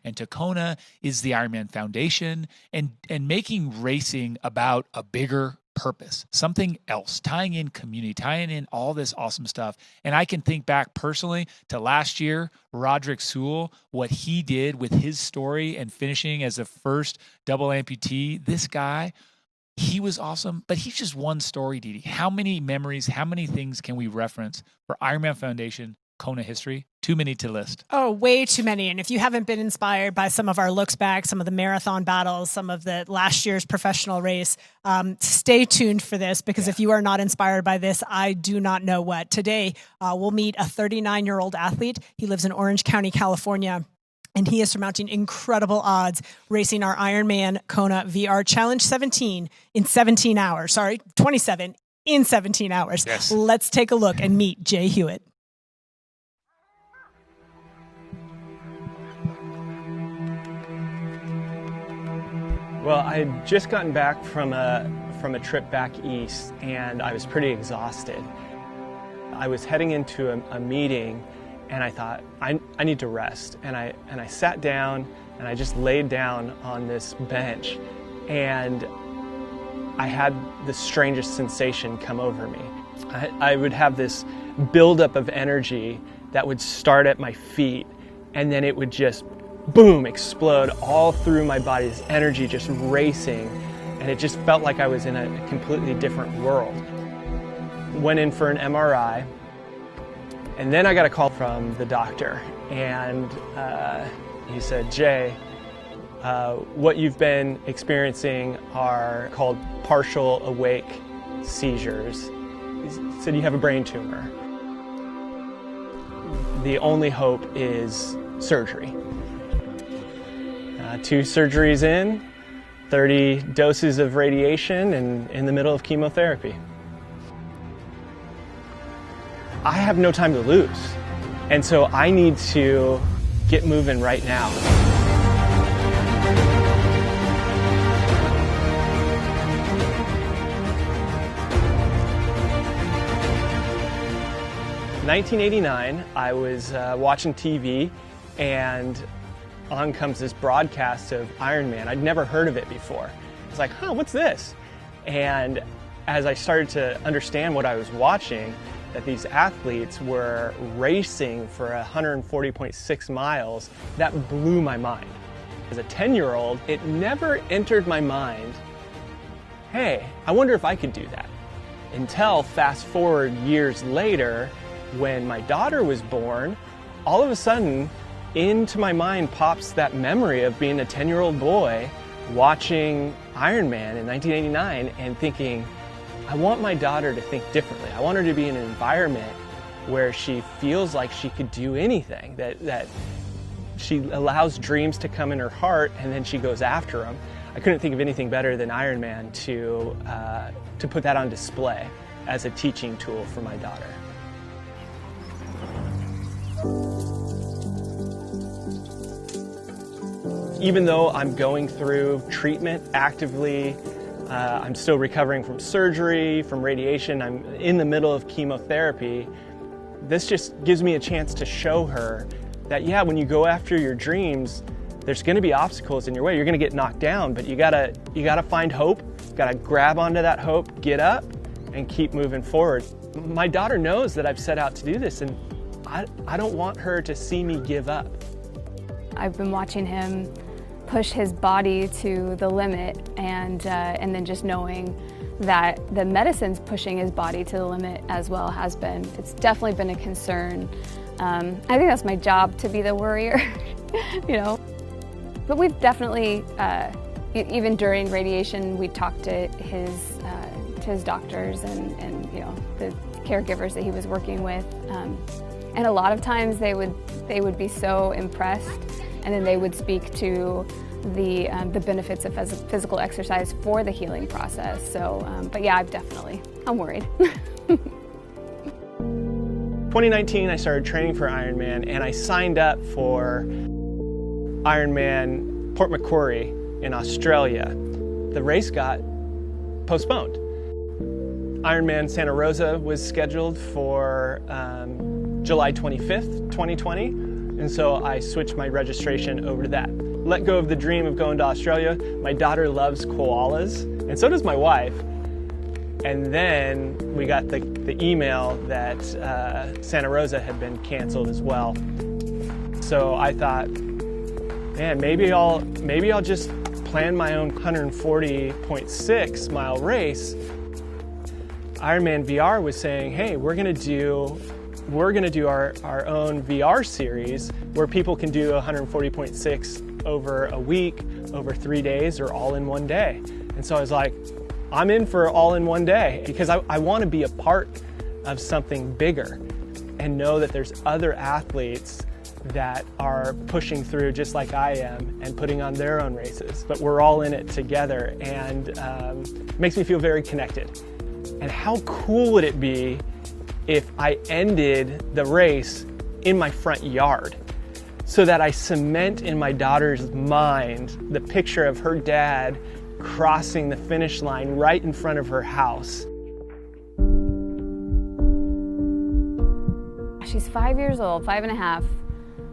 and to Kona is the Ironman Foundation, and making racing about a bigger purpose, something else, tying in community, tying in all this awesome stuff. And I can think back personally to last year, Roderick Sewell, what he did with his story and finishing as the first double amputee. This guy, he was awesome, but he's just one story, Didi. How many memories, how many things can we reference for Ironman Foundation Kona history? Too many to list. Oh, way too many. And if you haven't been inspired by some of our looks back, some of the marathon battles, some of the last year's professional race, stay tuned for this, because if you are not inspired by this, I do not know what. Today, we'll meet a 39-year-old athlete. He lives in Orange County, California, and he is surmounting incredible odds racing our Ironman Kona VR Challenge 17 in 17 hours. Sorry, 27 in 17 hours. Yes. Let's take a look and meet Jay Hewitt. Well, I had just gotten back from a trip back east, and I was pretty exhausted. I was heading into a meeting, and I thought, I need to rest. And I sat down, and I just laid down on this bench, and I had the strangest sensation come over me. I would have this buildup of energy that would start at my feet, and then it would just boom, explode all through my body, this energy just racing, and it just felt like I was in a completely different world. Went in for an MRI, and then I got a call from the doctor, and he said, Jay, what you've been experiencing are called partial awake seizures. He said, you have a brain tumor. The only hope is surgery. 2 surgeries in, 30 doses of radiation, and in the middle of chemotherapy. I have no time to lose, and so I need to get moving right now. In 1989, I was watching TV, and on comes this broadcast of Ironman. I'd never heard of it before. I was like, huh, what's this? And as I started to understand what I was watching, that these athletes were racing for 140.6 miles, that blew my mind. As a 10-year-old, it never entered my mind, hey, I wonder if I could do that. Until fast forward years later, when my daughter was born, all of a sudden, into my mind pops that memory of being a 10-year-old boy watching Ironman in 1989 and thinking, I want my daughter to think differently. I want her to be in an environment where she feels like she could do anything, that she allows dreams to come in her heart and then she goes after them. I couldn't think of anything better than Ironman to put that on display as a teaching tool for my daughter. Even though I'm going through treatment actively, I'm still recovering from surgery, from radiation, I'm in the middle of chemotherapy, this just gives me a chance to show her that, yeah, when you go after your dreams, there's gonna be obstacles in your way. You're gonna get knocked down, but you gotta find hope, you gotta grab onto that hope, get up, and keep moving forward. My daughter knows that I've set out to do this, and I don't want her to see me give up. I've been watching him push his body to the limit, and then just knowing that the medicine's pushing his body to the limit as well it's definitely been a concern. I think that's my job, to be the worrier, you know. But we've definitely, even during radiation, we talked to his doctors and you know, the caregivers that he was working with, and a lot of times they would be so impressed. And then they would speak to the benefits of physical exercise for the healing process. So, but yeah, I'm worried. 2019, I started training for Ironman, and I signed up for Ironman Port Macquarie in Australia. The race got postponed. Ironman Santa Rosa was scheduled for July 25th, 2020. And so I switched my registration over to that. Let go of the dream of going to Australia. My daughter loves koalas, and so does my wife. And then we got the email that Santa Rosa had been canceled as well. So I thought, man, maybe I'll just plan my own 140.6 mile race. Ironman VR was saying, hey, we're gonna do our own VR series where people can do 140.6 over a week, over 3 days, or all in one day. And so I was like, I'm in for all in one day, because I want to be a part of something bigger and know that there's other athletes that are pushing through just like I am and putting on their own races, but we're all in it together, and it makes me feel very connected. And how cool would it be if I ended the race in my front yard, so that I cement in my daughter's mind the picture of her dad crossing the finish line right in front of her house. She's 5 years old, 5.5.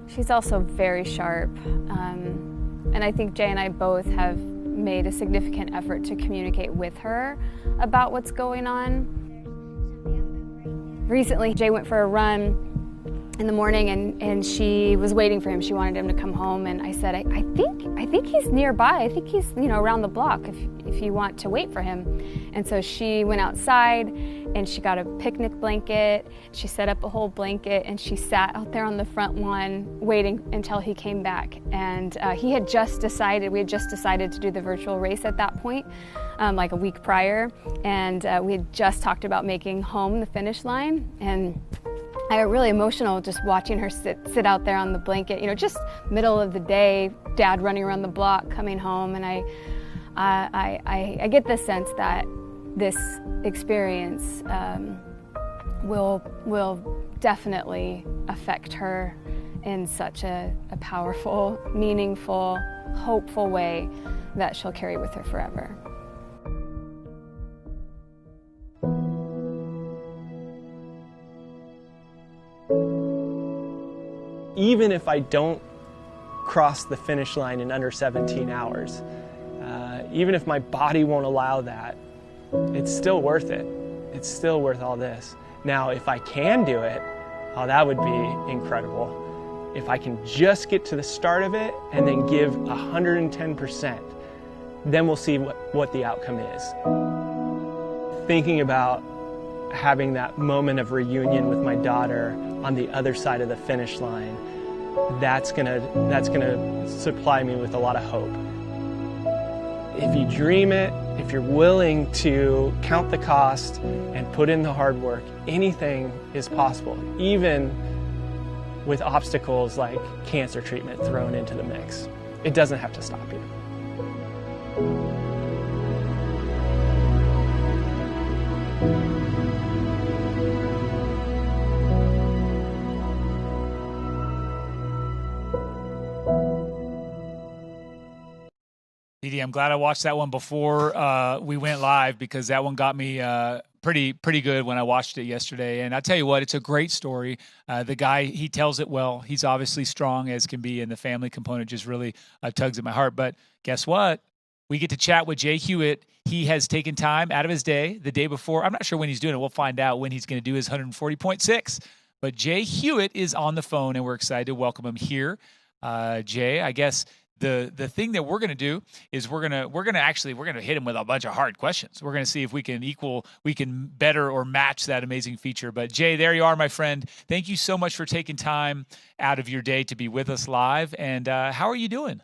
She's also very sharp. And I think Jay and I both have made a significant effort to communicate with her about what's going on. Recently, Jay went for a run in the morning, and she was waiting for him. She wanted him to come home, and I said, I think he's nearby. I think he's, around the block if you want to wait for him. And so she went outside and she got a picnic blanket. She set up a whole blanket and she sat out there on the front lawn waiting until he came back. And we had just decided to do the virtual race at that point, like a week prior. And we had just talked about making home the finish line. And I got really emotional just watching her sit out there on the blanket, just middle of the day, dad running around the block, coming home. And I get the sense that this experience will definitely affect her in such a powerful, meaningful, hopeful way that she'll carry with her forever. Even if I don't cross the finish line in under 17 hours, even if my body won't allow that, it's still worth it. It's still worth all this. Now, if I can do it, oh, that would be incredible. If I can just get to the start of it and then give 110%, then we'll see what the outcome is. Thinking about having that moment of reunion with my daughter on the other side of the finish line, that's gonna supply me with a lot of hope. If you dream it, if you're willing to count the cost and put in the hard work, anything is possible, even with obstacles like cancer treatment thrown into the mix. It doesn't have to stop you. Dee, I'm glad I watched that one before we went live, because that one got me pretty good when I watched it yesterday. And I tell you what, it's a great story. The guy, he tells it well. He's obviously strong as can be, and the family component just really tugs at my heart. But guess what? We get to chat with Jay Hewitt. He has taken time out of his day the day before. I'm not sure when he's doing it. We'll find out when he's going to do his 140.6. But Jay Hewitt is on the phone, and we're excited to welcome him here. Jay, I guess the thing that we're going to do is we're going to hit him with a bunch of hard questions. We're going to see if we can better or match that amazing feature. But Jay, there you are, my friend. Thank you so much for taking time out of your day to be with us live. And how are you doing?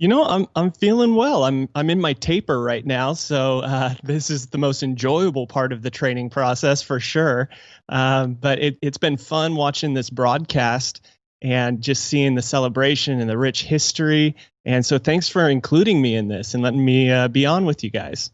I'm feeling well. I'm in my taper right now, so this is the most enjoyable part of the training process for sure. But it's been fun watching this broadcast and just seeing the celebration and the rich history. And so thanks for including me in this and letting me be on with you guys.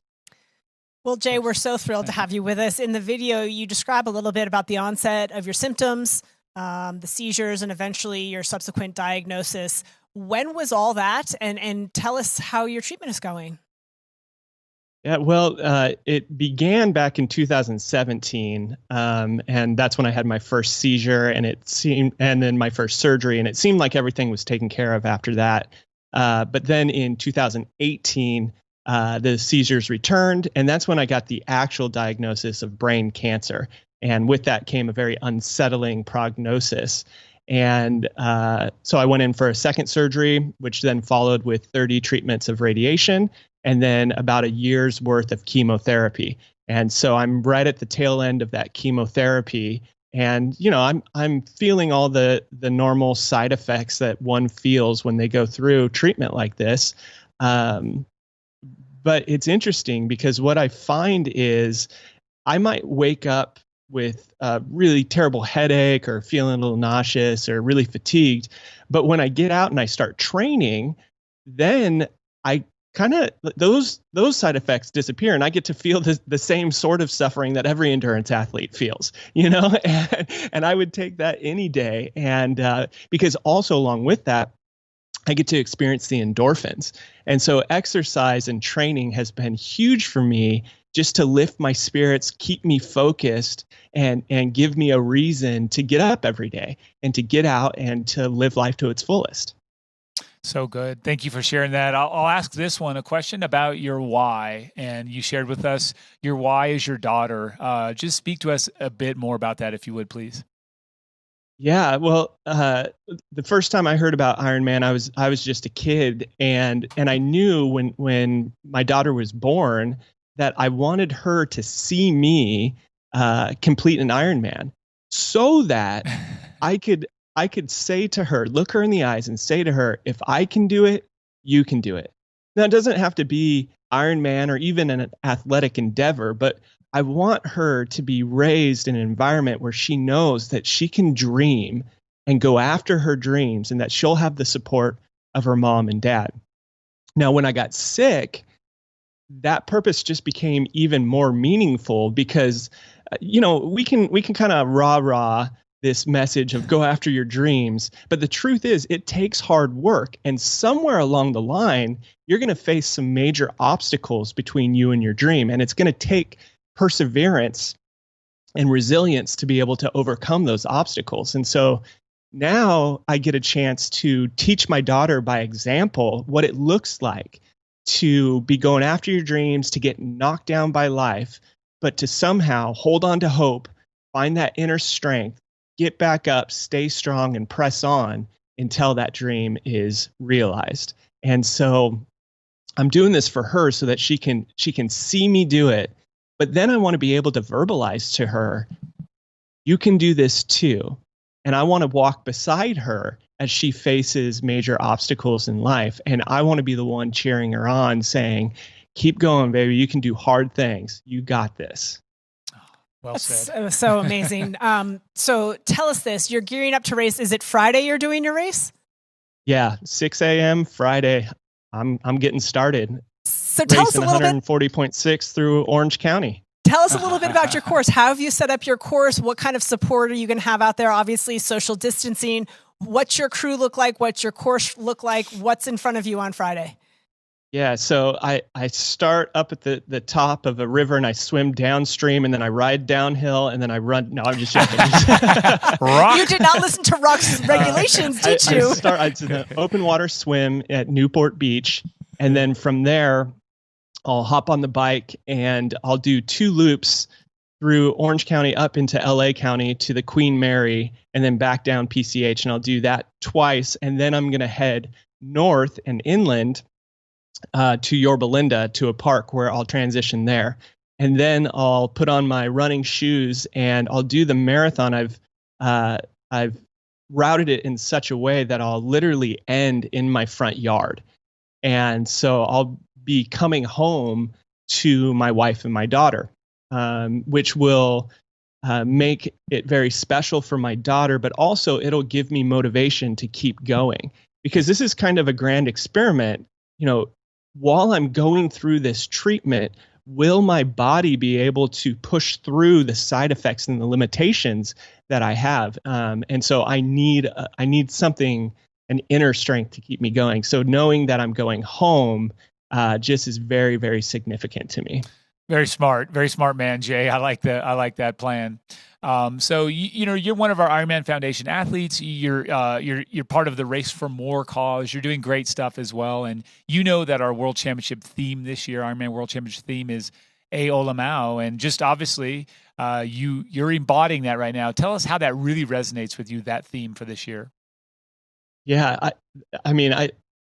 Well, Jay, we're so thrilled to have you with us. In the video, you describe a little bit about the onset of your symptoms, the seizures, and eventually your subsequent diagnosis. When was all that? And tell us how your treatment is going. Yeah, well, it began back in 2017, and that's when I had my first seizure, and then my first surgery, and it seemed like everything was taken care of after that. But then in 2018, the seizures returned, and that's when I got the actual diagnosis of brain cancer, and with that came a very unsettling prognosis. And so I went in for a second surgery, which then followed with 30 treatments of radiation, and then about a year's worth of chemotherapy. And so I'm right at the tail end of that chemotherapy. And, I'm feeling all the normal side effects that one feels when they go through treatment like this. But it's interesting because what I find is I might wake up with a really terrible headache or feeling a little nauseous or really fatigued. But when I get out and I start training, then I kind of those side effects disappear, and I get to feel the same sort of suffering that every endurance athlete feels, and I would take that any day. And because also along with that, I get to experience the endorphins. And so exercise and training has been huge for me, just to lift my spirits, keep me focused, and give me a reason to get up every day and to get out and to live life to its fullest. So good. Thank you for sharing that. I'll ask this one, a question about your why. And you shared with us your why is your daughter. Just speak to us a bit more about that, if you would, please. Yeah, well, the first time I heard about Ironman, I was just a kid, and I knew when my daughter was born that I wanted her to see me complete an Ironman, so that I could say to her, look her in the eyes and say to her, if I can do it, you can do it. Now, it doesn't have to be Ironman or even an athletic endeavor, but I want her to be raised in an environment where she knows that she can dream and go after her dreams, and that she'll have the support of her mom and dad. Now, when I got sick, that purpose just became even more meaningful because, we can kind of rah this message of go after your dreams. But the truth is, it takes hard work. And somewhere along the line, you're going to face some major obstacles between you and your dream. And it's going to take perseverance and resilience to be able to overcome those obstacles. And so now I get a chance to teach my daughter by example what it looks like to be going after your dreams, to get knocked down by life, but to somehow hold on to hope, find that inner strength, get back up, stay strong, and press on until that dream is realized. And so I'm doing this for her so that she can see me do it. But then I want to be able to verbalize to her, you can do this too. And I want to walk beside her as she faces major obstacles in life. And I want to be the one cheering her on, saying, keep going, baby. You can do hard things. You got this. Well said. So amazing. So tell us this. You're gearing up to race. Is it Friday you're doing your race? Yeah, 6 a.m. Friday. I'm getting started. So tell us a little bit. 140.6 through Orange County. Tell us a little bit about your course. How have you set up your course? What kind of support are you going to have out there? Obviously, social distancing. What's your crew look like? What's your course look like? What's in front of you on Friday? Yeah, so I start up at the top of a river and I swim downstream and then I ride downhill and then I run. No, I'm just joking. You did not listen to Rock's regulations, did you? It's an open water swim at Newport Beach. And then from there, I'll hop on the bike and I'll do 2 loops through Orange County up into LA County to the Queen Mary and then back down PCH. And I'll do that twice. And then I'm going to head north and inland to Yorba Linda to a park where I'll transition there. And then I'll put on my running shoes and I'll do the marathon. I've routed it in such a way that I'll literally end in my front yard. And so I'll be coming home to my wife and my daughter, which will make it very special for my daughter, but also it'll give me motivation to keep going because this is kind of a grand experiment. While I'm going through this treatment, will my body be able to push through the side effects and the limitations that I have? And so I need something, an inner strength to keep me going. So knowing that I'm going home just is very, very significant to me. Very smart man, Jay. I like that plan. So you're one of our Ironman Foundation athletes. You're part of the Race for More cause. You're doing great stuff as well. And you know that our World Championship theme this year, Ironman World Championship theme, is A Olamau, and just obviously you're embodying that right now. Tell us how that really resonates with you, that theme for this year. Yeah, I mean,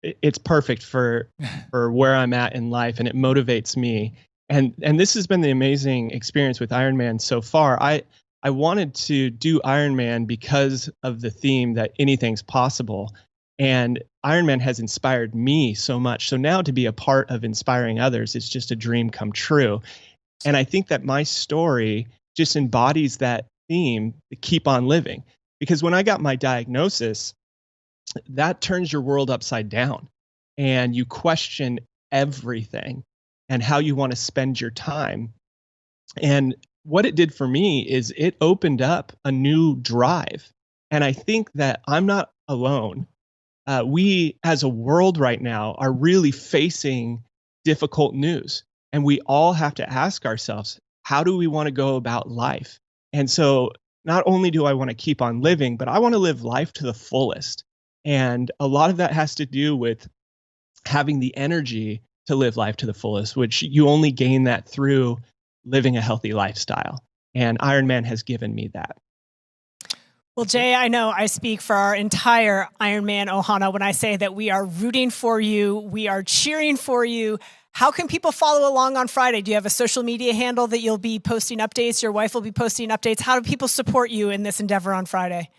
it's perfect for where I'm at in life, and it motivates me. And this has been the amazing experience with Ironman so far. I wanted to do Ironman because of the theme that anything's possible. And Ironman has inspired me so much. So now to be a part of inspiring others, it's just a dream come true. And I think that my story just embodies that theme, to keep on living. Because when I got my diagnosis, that turns your world upside down and you question everything and how you want to spend your time. And what it did for me is it opened up a new drive. And I think that I'm not alone. We as a world right now are really facing difficult news. And we all have to ask ourselves, how do we want to go about life? And so not only do I want to keep on living, but I want to live life to the fullest. And a lot of that has to do with having the energy to live life to the fullest, which you only gain that through living a healthy lifestyle. And Ironman has given me that. Well, Jay, I know I speak for our entire Ironman Ohana when I say that we are rooting for you. We are cheering for you. How can people follow along on Friday? Do you have a social media handle that you'll be posting updates? Your wife will be posting updates. How do people support you in this endeavor on Friday?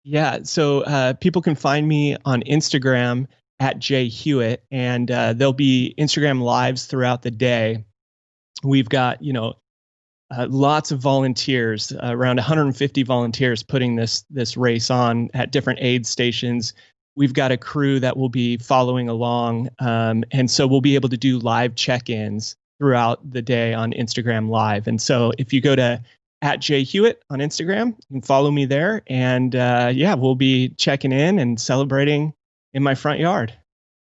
Yeah, so people can find me on Instagram at Jay Hewitt, and there'll be Instagram lives throughout the day. We've got, lots of volunteers, around 150 volunteers putting this race on at different aid stations. We've got a crew that will be following along, and so we'll be able to do live check-ins throughout the day on Instagram Live. And so if you go to at Jay Hewitt on Instagram, you can follow me there, and we'll be checking in and celebrating in my front yard.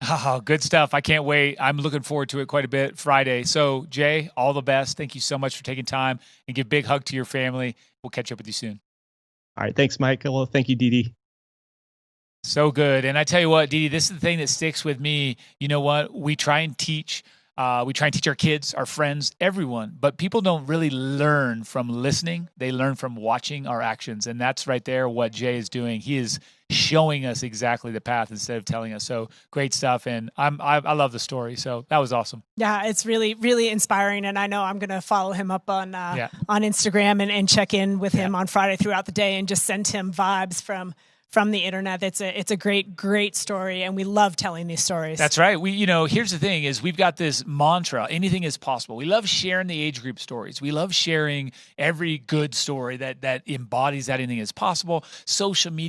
Oh, good stuff. I can't wait. I'm looking forward to it quite a bit Friday. So, Jay, all the best. Thank you so much for taking time, and give a big hug to your family. We'll catch up with you soon. All right. Thanks, Michael. Thank you, Didi. So good. And I tell you what, Didi, this is the thing that sticks with me. You know what? We try and teach our kids, our friends, everyone, but people don't really learn from listening. They learn from watching our actions. And that's right there what Jay is doing. He is showing us exactly the path instead of telling us. So great stuff. And I love the story. So that was awesome. Yeah, it's really, really inspiring. And I know I'm going to follow him up on Instagram and check in with him on Friday throughout the day and just send him vibes from the internet. It's a great story, and we love telling these stories. That's right. Here's the thing is we've got this mantra, anything is possible. We love sharing the age group stories. We love sharing every good story that embodies that anything is possible. Social media